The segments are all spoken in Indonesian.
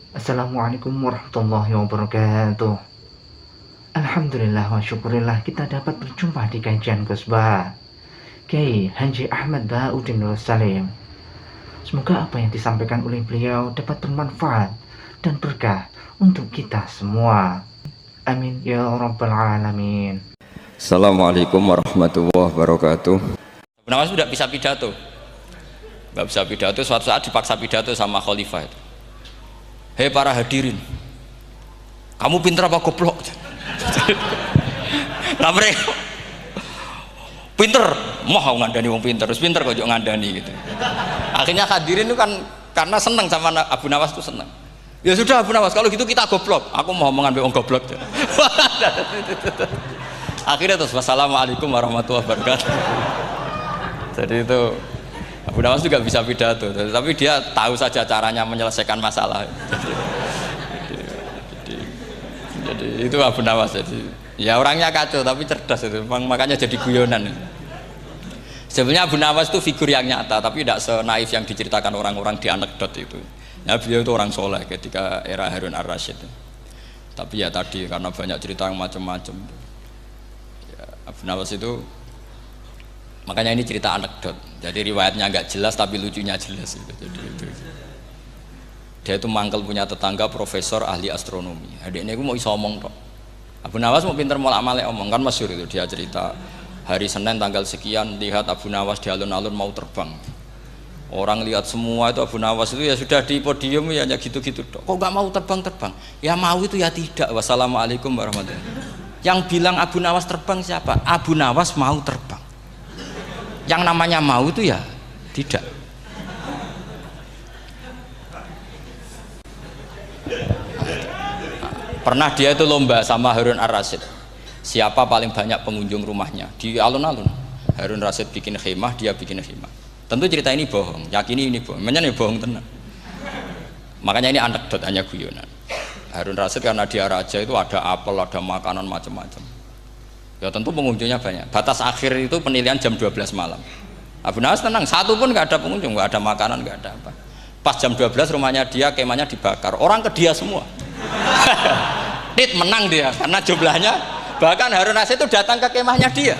Assalamualaikum warahmatullahi wabarakatuh. Alhamdulillah wa syukurillah kita dapat berjumpa di kajian Ghosbah Kiai Haji Ahmad Bauddin Nur Salim. Semoga apa yang disampaikan oleh beliau dapat bermanfaat dan berkah untuk kita semua. Amin ya rabbal alamin. Assalamualaikum warahmatullahi wabarakatuh. Sebenarnya sudah bisa pidato, nggak bisa pidato. Suatu saat dipaksa pidato sama khalifah itu. Hei para hadirin, kamu pinter apa goblok? Lah mereka pinter, mau ngandani wong pinter, terus pinter kok ngandani gitu. Akhirnya hadirin itu kan karena seneng sama Abu Nawas itu seneng. Ya sudah Abu Nawas, kalau gitu kita goblok. Aku mau mengambil wong goblok. Akhirnya terus wassalamualaikum warahmatullahi wabarakatuh. Jadi itu Abu Nawas juga bisa pidato, tapi dia tahu saja caranya menyelesaikan masalah. Jadi itu Abu Nawas. Jadi ya orangnya kacau tapi cerdas itu, makanya jadi guyonan. Sebenarnya Abu Nawas itu figur yang nyata, tapi tidak senaif yang diceritakan orang-orang di anekdot itu. Ya beliau itu orang soleh ketika era Harun ar-Rasyid. Tapi ya tadi karena banyak cerita yang macam-macam. Ya, Abu Nawas itu makanya ini cerita anekdot. Jadi riwayatnya nggak jelas tapi lucunya jelas itu. Jadi itu. Dia itu mangkel punya tetangga profesor ahli astronomi. Adiknya itu mau iso omong tok. Abu Nawas mau pinter molak-malik omong kan masyhur itu, dia cerita hari Senin tanggal sekian lihat Abu Nawas di alun-alun mau terbang. Orang lihat semua itu Abu Nawas itu ya sudah di podium ya hanya gitu-gitu tok. Kok nggak mau terbang-terbang? Ya mau itu ya tidak. Wassalamualaikum warahmatullahi wabarakatuh. Yang bilang Abu Nawas terbang siapa? Abu Nawas mau terbang. Yang namanya mau itu ya tidak. Pernah dia itu lomba sama Harun ar-Rasyid, siapa paling banyak pengunjung rumahnya di alun-alun. Harun Rasyid bikin khemah, dia bikin khemah. Tentu cerita ini bohong, yakini ini bohong, makanya ini bohong tenang. Makanya ini anekdot, hanya guyonan. Harun Rasyid karena dia raja itu ada apel, ada makanan macam-macam. Ya tentu pengunjungnya banyak. Batas akhir itu penilaian jam 12 malam. Abu Nawas tenang, satu pun nggak ada pengunjung, nggak ada makanan, nggak ada apa. Pas jam 12 rumahnya dia, kemahnya dibakar, orang ke dia semua. Tit menang dia karena jumlahnya, bahkan Harun Rasyid itu datang ke kemahnya dia.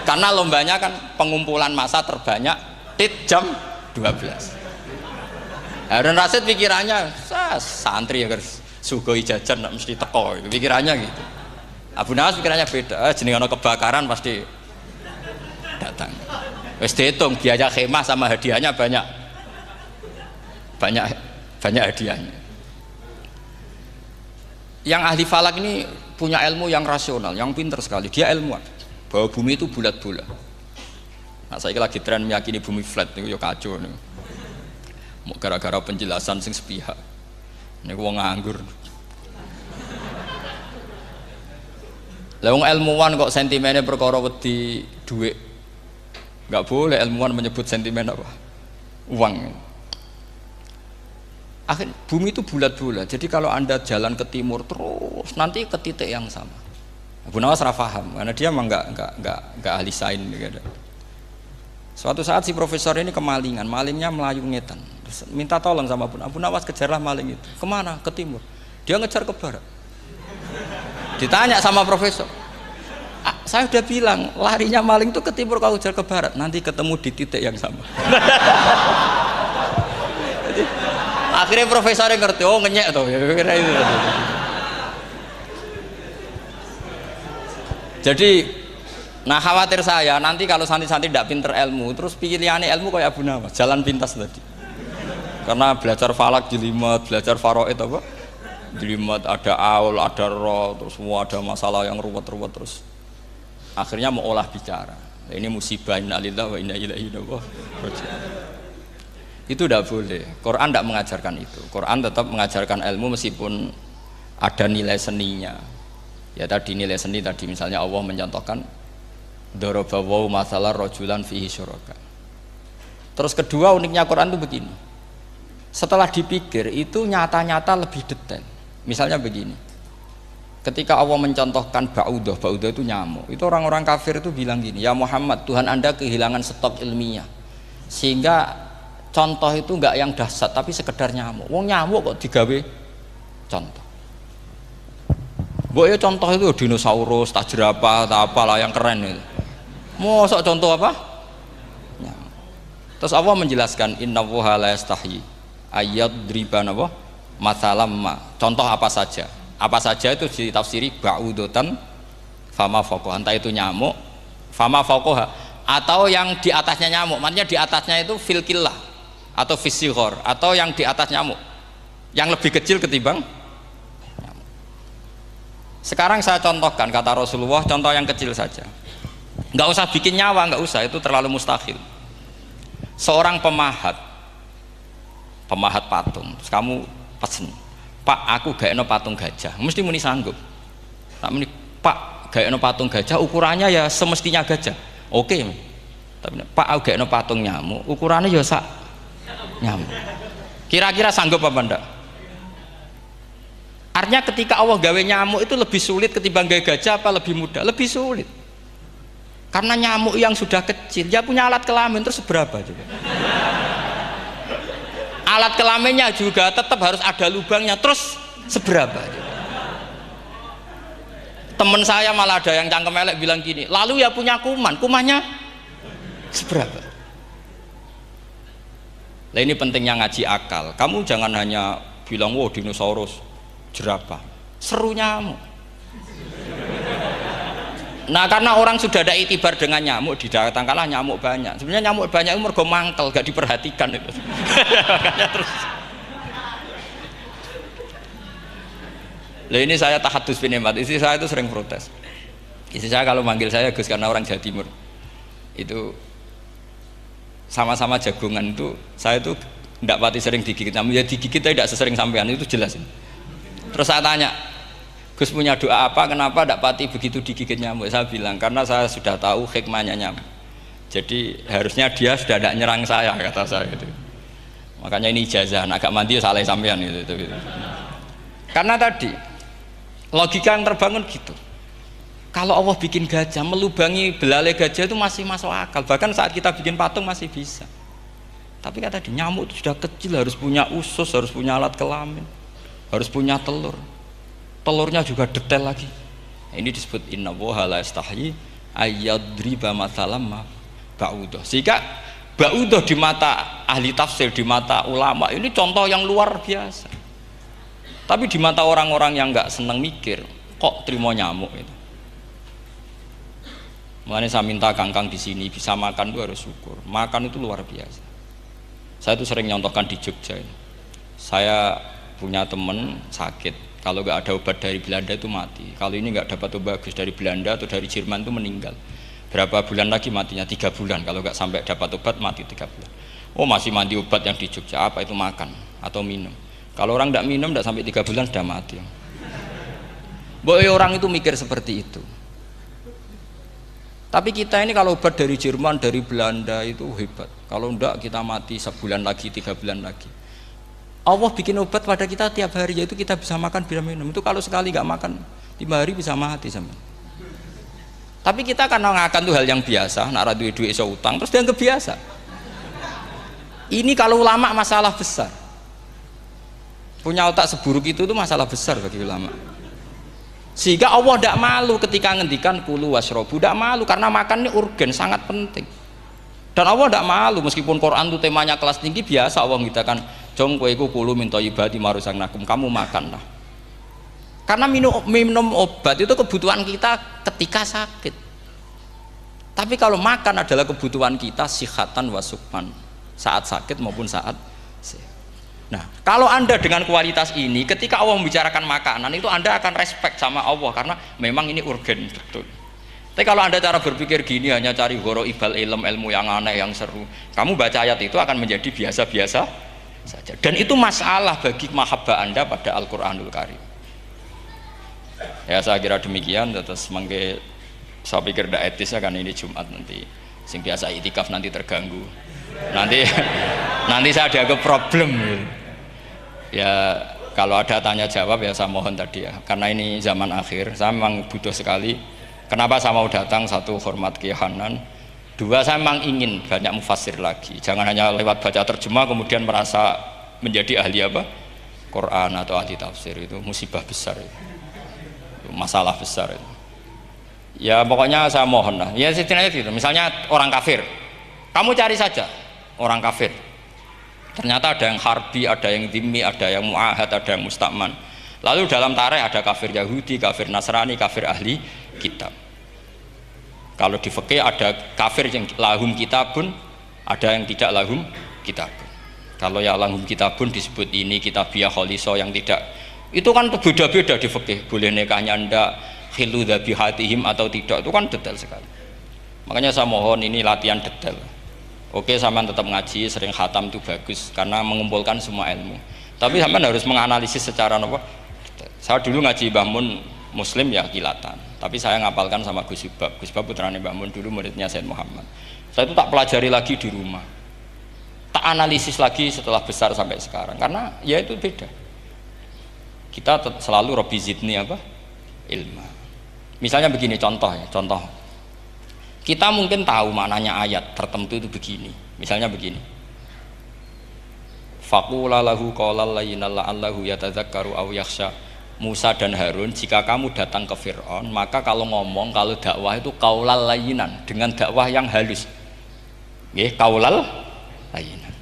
Karena lombanya kan pengumpulan massa terbanyak, tit jam 12. Harun Rasyid pikirannya, santri ya guys, sugoi jajan nggak mesti teko, itu pikirannya gitu. Abu Nawas pikirannya beda, jenis ono kebakaran pasti datang. Wes dihitung biaya khemah sama hadiahnya banyak hadiahnya. Yang ahli falak ini punya ilmu yang rasional, yang pinter sekali. Dia ilmuwan bahwa bumi itu bulat-bulat. Nah, saya lagi tren meyakini bumi flat nih, ya kacau nih. Mau gara-gara penjelasan sing sepihak. Ini wong nganggur. Lah wong ilmuwan kok sentimennya perkara wedi duit. Nggak boleh ilmuwan menyebut sentimen apa? Uang. Akhir bumi itu bulat-bulat. Jadi kalau Anda jalan ke timur terus nanti ke titik yang sama. Abu Nawas salah paham karena dia memang nggak ahli sains gitu. Suatu saat si profesor ini kemalingan, malingnya melayu ngetan. Terus minta tolong sama Abu Nawas, kejarlah maling itu. Kemana? Ke timur. Dia ngejar ke barat. Ditanya sama profesor, saya udah bilang larinya maling itu ke timur, kalau kejar ke barat nanti ketemu di titik yang sama. Jadi, akhirnya profesornya ngerti, oh ngenyek tuh. Jadi, nah khawatir saya nanti kalau santri-santri tidak pinter ilmu, terus pilihannya ilmu kayak Abu Nawas, jalan pintas tadi. Karena belajar falak jelimet, belajar faraid apa? Jelimet, ada aul, ada roh, terus semua ada masalah yang ruwet-ruwet terus. Akhirnya mau olah bicara. Ini musibah, inna lillahi wa inna ilaihi raji'un. Itu tidak boleh. Quran tidak mengajarkan itu. Quran tetap mengajarkan ilmu meskipun ada nilai seninya. Ya tadi nilai seni tadi, misalnya Allah mencontohkan daraba wa masalah rajulan fihi syuraka. Terus kedua uniknya Quran itu begini. Setelah dipikir itu nyata-nyata lebih detail. Misalnya begini. Ketika Allah mencontohkan ba'udah itu nyamuk. Itu orang-orang kafir itu bilang gini, ya Muhammad, Tuhan Anda kehilangan stok ilmiah. Sehingga contoh itu enggak yang dahsyat tapi sekedar nyamuk. Wong nyamuk kok digawe contoh. Mbok ya contoh itu dinosaurus, tak jerapah, tak apalah yang keren itu. Mosok contoh apa? Nyamuk. Terus Allah menjelaskan innallaha la yastahyi ayyadriba napa mathalam ma. Contoh apa saja? Apa saja itu ditafsiri ba'udatan fama fawqaha. Entah itu nyamuk, fama fawqaha atau yang di atasnya nyamuk. Maksudnya di atasnya itu fil killah atau fisighor atau yang di atas nyamuk. Yang lebih kecil ketimbang nyamuk. Sekarang saya contohkan kata Rasulullah, contoh yang kecil saja. Nggak usah bikin nyawa, nggak usah, itu terlalu mustahil. Seorang pemahat patung, terus kamu pesen, Pak aku gaekno patung gajah, mesti muni sanggup. Tak muni, Pak gaekno patung gajah ukurannya ya semestinya gajah, oke. Tapi Pak aku gaekno patung nyamuk, ukurannya ya sak nyamuk. Kira-kira sanggup apa enggak? Artinya ketika Allah gawe nyamuk itu lebih sulit ketimbang gawe gajah apa lebih mudah? Lebih sulit. Karena nyamuk yang sudah kecil, dia punya alat kelamin terus seberapa juga? Alat kelaminnya juga tetap harus ada lubangnya terus seberapa juga? Temen saya malah ada yang cangkem elek bilang gini, lalu ya punya kumannya seberapa? Nah ini pentingnya ngaji akal. Kamu jangan hanya bilang wow dinosaurus, jerapah, seru nyamuk. Nah karena orang sudah ada itibar dengan nyamuk, didatangkanlah nyamuk banyak. Sebenarnya nyamuk banyak itu mergo mangkel, gak diperhatikan itu. Makanya terus. Lah ini saya tahadus binemat, istri saya itu sering protes. Istri saya kalau manggil saya Gus karena orang Jawa Timur. Itu sama-sama jagongan itu, saya itu tidak pati sering digigit nyamuk, ya digigit tidak sesering sampean, itu jelas. Terus saya tanya, Gus punya doa apa, kenapa tidak pati begitu digigit nyamuk? Saya bilang, karena saya sudah tahu hikmahnya nyamuk. Jadi harusnya dia sudah tidak nyerang saya, kata saya gitu. Makanya ini ijazah, agak mandi salah sampean gitu. Karena tadi logika yang terbangun gitu. Kalau Allah bikin gajah, melubangi belalai gajah itu masih masuk akal. Bahkan saat kita bikin patung masih bisa. Tapi kata tadi nyamuk itu sudah kecil, harus punya usus, harus punya alat kelamin, harus punya telur. Telurnya juga detail lagi. Ini disebut innallaha la yastahyi ayyadriba mathalam ma ba'udah. Sehingga ba'udah di mata ahli tafsir, di mata ulama ini contoh yang luar biasa. Tapi di mata orang-orang yang nggak seneng mikir, kok terima nyamuk itu. Makanya saya minta kangkang di sini bisa makan itu harus syukur. Makan itu luar biasa. Saya itu sering nyontohkan di Jogja ini. Saya punya teman sakit. Kalau nggak ada obat dari Belanda itu mati. Kalau ini nggak dapat obat bagus dari Belanda atau dari Jerman itu meninggal. Berapa bulan lagi matinya? 3 bulan. Kalau nggak sampai dapat obat mati 3 bulan. Oh masih mandi obat yang di Jogja. Apa itu makan atau minum? Kalau orang nggak minum nggak sampai 3 bulan sudah mati. Boy orang itu mikir seperti itu. Tapi kita ini kalau obat dari Jerman, dari Belanda itu hebat. Kalau enggak kita mati sebulan lagi, 3 bulan lagi. Allah bikin obat pada kita tiap hari, yaitu kita bisa makan, bisa minum. Itu kalau sekali nggak makan 5 hari bisa mati sama. Tapi kita karena ngakan itu hal yang biasa, nak duit iso utang, terus dianggap biasa. Ini kalau ulama masalah besar. Punya otak seburuk itu masalah besar bagi ulama. Sehingga Allah tidak malu ketika ngendikan kulu wasrobu, tidak malu karena makan ini urgen, sangat penting. Dan Allah tidak malu meskipun Quran itu temanya kelas tinggi, biasa Allah mengatakan jong kowe kulu minta ibadi marusang nakum, kamu makanlah. Karena minum obat itu kebutuhan kita ketika sakit. Tapi kalau makan adalah kebutuhan kita sihatan wasukman, saat sakit maupun saat sehat. Nah, kalau Anda dengan kualitas ini, ketika Allah membicarakan makanan itu Anda akan respect sama Allah karena memang ini urgen betul. Tapi kalau Anda cara berpikir gini, hanya cari goro ibal ilmu yang aneh, yang seru, kamu baca ayat itu akan menjadi biasa-biasa saja. Dan itu masalah bagi mahabbah Anda pada Al-Quranul Karim. Ya saya kira demikian. Terus mangke saya pikir tidak etis ya, kan ini Jumat nanti sing biasa itikaf nanti terganggu. Nanti saya ada problem. Ya kalau ada tanya jawab ya saya mohon tadi ya, karena ini zaman akhir saya memang butuh sekali. Kenapa saya mau datang? Satu, hormat Kiai Hanan, Dua, saya memang ingin banyak mufassir lagi. Jangan hanya lewat baca terjemah kemudian merasa menjadi ahli apa? Quran atau ahli tafsir. Itu musibah besar itu. Masalah besar itu. Ya pokoknya saya mohon lah. Ya setidaknya gitu. Misalnya orang kafir. Kamu cari saja orang kafir. Ternyata ada yang harbi, ada yang dhimmi, ada yang mu'ahad, ada yang musta'man. Lalu dalam tarikh ada kafir Yahudi, kafir Nasrani, kafir ahli kitab. Kalau di fikih ada kafir yang lahum kitabun, ada yang tidak lahum kitabun. Kalau yang lahum kitabun disebut ini kitabiyah kholiso, yang tidak itu kan beda-beda di fikih. Boleh nikahnya ndak, khilu dzabihatihim atau tidak, itu kan detail sekali. Makanya saya mohon ini latihan detail. Oke, sampean tetap ngaji, sering khatam itu bagus karena mengumpulkan semua ilmu. Tapi sampean harus menganalisis secara apa? Saya dulu ngaji Mbah Mun Muslim ya kilatan. Tapi saya ngapalkan sama Gus Subab. Gus Subab putrane Mbah Mun, dulu muridnya Said Muhammad. Saya itu tak pelajari lagi di rumah, tak analisis lagi setelah besar sampai sekarang, karena ya itu beda. Kita selalu Rabbi zidni apa? Ilma. Misalnya begini contoh ya, contoh. Kita mungkin tahu maknanya ayat tertentu itu begini. Misalnya begini. Faqula lahu qaulal layyinal la'allahu yatadzakkaru aw yakhsha. Musa dan Harun, jika kamu datang ke Fir'aun, maka kalau ngomong, kalau dakwah itu qaulal layyinan, dengan dakwah yang halus. Nggih, qaulal layyinan.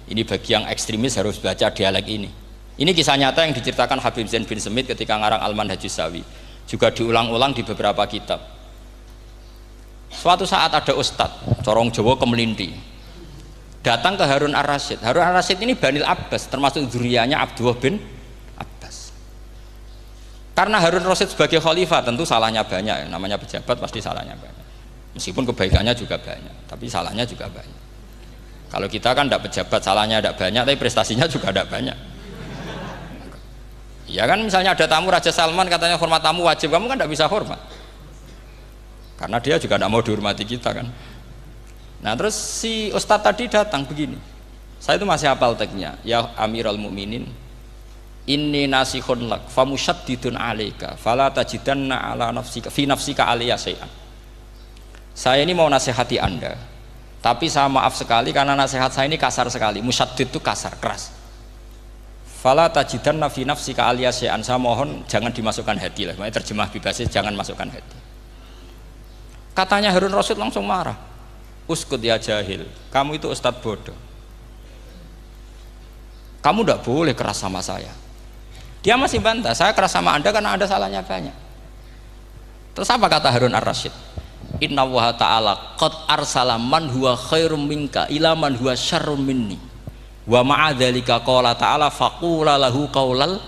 Ini bagi yang ekstremis harus baca dialek ini. Ini kisah nyata yang diceritakan Habib Zain bin Semit ketika ngarang Al-Manhajus Sawi. Juga diulang-ulang di beberapa kitab. Suatu saat ada ustadz, corong Jawa Kemelinti, datang ke Harun Ar-Rasyid. Harun Ar-Rasyid ini Banil Abbas, termasuk zuriyahnya Abdullah bin Abbas. Karena Harun Ar-Rasyid sebagai khalifah tentu salahnya banyak, namanya pejabat pasti salahnya banyak. Meskipun kebaikannya juga banyak, tapi salahnya juga banyak. Kalau kita kan tidak pejabat, salahnya tidak banyak, tapi prestasinya juga tidak banyak. Ya kan, misalnya ada tamu Raja Salman, katanya hormat tamu wajib, kamu kan tidak bisa hormat. Karena dia juga tidak mau dihormati kita kan. Nah terus si ustadz tadi datang begini, saya itu masih hafal teksnya. Ya Amirul Mukminin, inni nasihun lak famusyaddidun alaika fala tajidanna ala nafsika fi nafsika alayya syai'an. Saya ini mau nasihati Anda, tapi saya maaf sekali karena nasihat saya ini kasar sekali. Musyaddid itu kasar, keras. Fala tajidanna fi nafsika alayya syai'an. Saya mohon jangan dimasukkan hati lah. Makanya terjemah bebasnya jangan masukkan hati. Katanya Harun Rasyid langsung marah. Uskut ya jahil, kamu itu ustadz bodoh. Kamu tidak boleh keras sama saya. Dia masih bantah, saya keras sama Anda karena Anda salahnya banyak. Terus apa kata Harun Ar-Rasyid? Inna wa ta'ala qad arsala man huwa khairum minka ila man huwa syarrum minni. Wa ma'adzalika qala ta'ala faqula lahu qaulal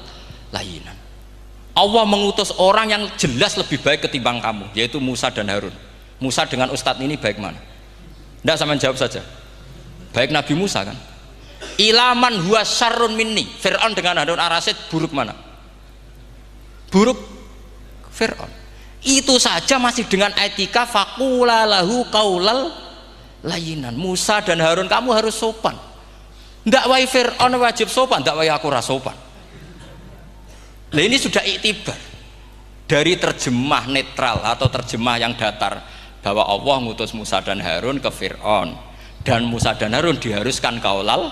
layyinan. Allah mengutus orang yang jelas lebih baik ketimbang kamu, yaitu Musa dan Harun. Musa dengan ustadz ini baik mana? Tidak, sama jawab saja. Baik Nabi Musa kan? Ilaman huwa syarrun minni. Fir'aun dengan Harun Ar-Rasyid buruk mana? Buruk Fir'aun. Itu saja masih dengan etika faqula lahu qaulal layyinan. Musa dan Harun kamu harus sopan. Tidak wae Fir'aun wajib sopan, tidak wae aku rasopan. Nah ini sudah iktibar dari terjemah netral atau terjemah yang datar, bahwa Allah ngutus Musa dan Harun ke Fir'aun, dan Musa dan Harun diharuskan qaulal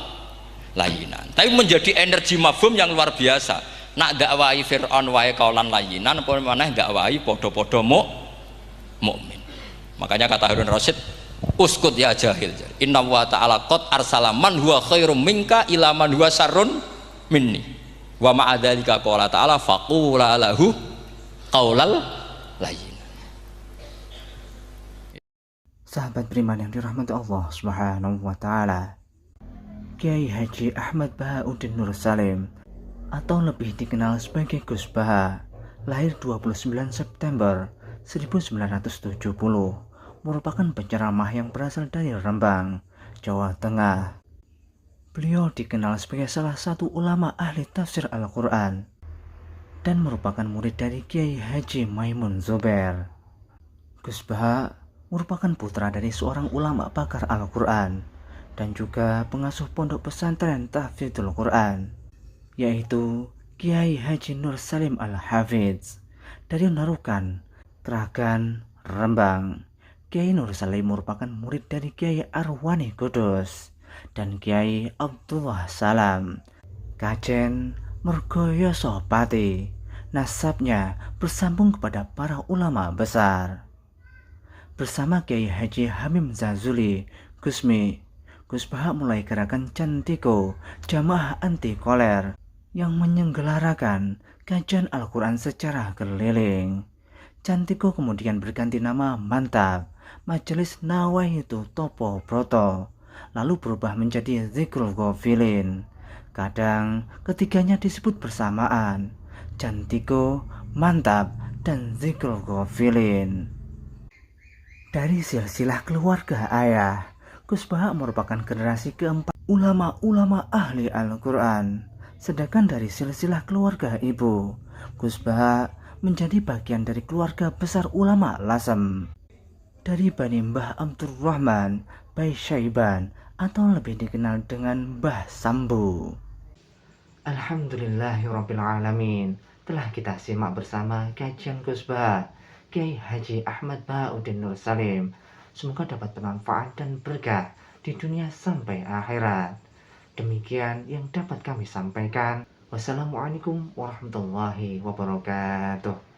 layyinan. Tapi menjadi energi mafhum yang luar biasa. Nak dakwai Fir'aun wae qaulan layyinan, apa maneh dakwai podo-podo mukmin. Makanya kata Harun Rasyid, uskut ya jahil. Inna wa ta'ala qad arsala man huwa khairum minka ila man huwa syarrun minni. Wa ma'adzalika qala ta'ala faqula lahu qaulal layyinan. Sahabat beriman yang dirahmati Allah Subhanahu wa taala. Kiai Haji Ahmad Bahauddin Nur Salim atau lebih dikenal sebagai Gus Baha, lahir 29 September 1970, merupakan penceramah yang berasal dari Rembang, Jawa Tengah. Beliau dikenal sebagai salah satu ulama ahli tafsir Al-Quran dan merupakan murid dari Kiai Haji Maimun Zubair. Gus Baha merupakan putra dari seorang ulama pakar Al-Quran dan juga pengasuh pondok pesantren Tahfidzul Quran, yaitu Kiai Haji Nur Salim Al-Hafidz dari Narukan, Teragan, Rembang. Kiai Nur Salim merupakan murid dari Kiai Arwani Kudus dan Kiai Abdullah Salam. Kajen mergoyo Pati, nasabnya bersambung kepada para ulama besar. Bersama Kiai Haji Hamim Zazuli, Gusmi, Gus Baha mulai gerakan Cantiko, jamaah anti koler, yang menyelenggarakan kajian Al-Quran secara keliling. Cantiko kemudian berganti nama Mantap, Majelis Nawaitu Topo Broto, lalu berubah menjadi Zikrul Ghafilin. Kadang ketiganya disebut bersamaan, Cantiko, Mantap, dan Zikrul Ghafilin. Dari silsilah keluarga ayah, Gus Baha merupakan generasi keempat ulama-ulama ahli Al-Quran. Sedangkan dari silsilah keluarga ibu, Gus Baha menjadi bagian dari keluarga besar ulama Lasem. Dari Bani Mbah Abdurrahman, Bai Syaiban, atau lebih dikenal dengan Mbah Sambu. Alhamdulillahirrabbilalamin. Telah kita simak bersama kajian Gus Baha, Kiai Haji Ahmad Bahauddin Nur Salim. Semoga dapat bermanfaat dan berkah di dunia sampai akhirat. Demikian yang dapat kami sampaikan. Wassalamualaikum warahmatullahi wabarakatuh.